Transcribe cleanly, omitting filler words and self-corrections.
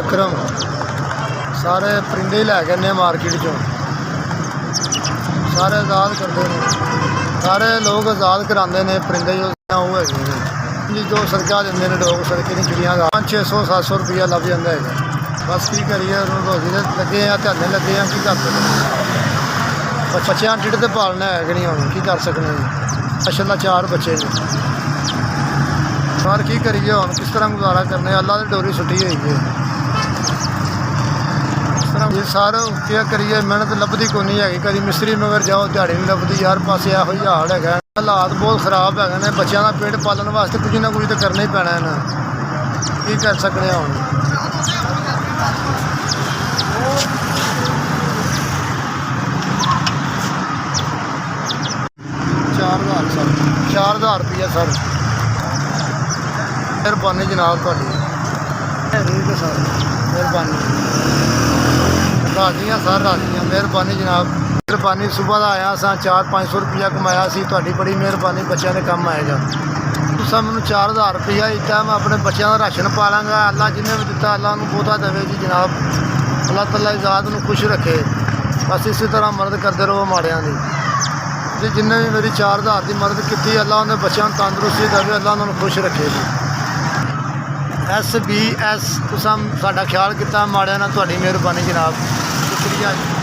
विक्रम सारे परिंदे लैके आने मार्केट चो सारे आज़ाद करते हैं सारे लोग आज़ाद कराते हैं परिंदे जो वो है जी जो सड़क देंगे लोग सड़कें की चिड़िया 500-600-700 रुपया लग जाता है बस की करिए रोजी लगे हैं ध्यान लगे हैं की कर सकते बच्चों ढिड तो पालना है कि नहीं हम की कर सकते असल 4 बच्चे ने सर की करिए हम किस तरह गुजारा करने अल्लाह की डोरी सुटी हुई है इस तरह जी सर क्या करिए मेहनत लभदी को नहीं है कभी मिस्त्री मगर जाओ दिहाड़ी नहीं लभदी हर पास यो हाल है हालात बहुत खराब है बच्चों का पेट पालन वास्ते कुछ ना कुछ तो करना ही पैना है की कर सकते हम 4,000 रुपया सर मेहरबानी जनाब थोड़ी सर मेहरबानी राजी हाँ सर राजी हाँ मेहरबानी जनाब मेहरबानी सुबह का आया अस 400-500 रुपया कमाया थोड़ी बड़ी मेहरबानी बच्चों के काम आएगा तुसा मैं 4,000 रुपया दिता मैं अपने बच्चों का राशन पा लाँगा अल्लाह जिन्हें भी दिता अल्लाह बहुता देवे जी जनाब अल्लाह तला इजाद में खुश रखे बस इसी तरह मदद करते रहो माड़िया की जी जिन्हें भी मेरी 4,000 की मदद की अल्लाह उन्हें बच्चों को तंदुरुस्ती देवे अल्लाह उन्होंने खुश रखे जी SBS तुसा साडा ख्याल किया माड़िया नाल तुहाडी मेहरबानी जनाब शुक्रिया जी।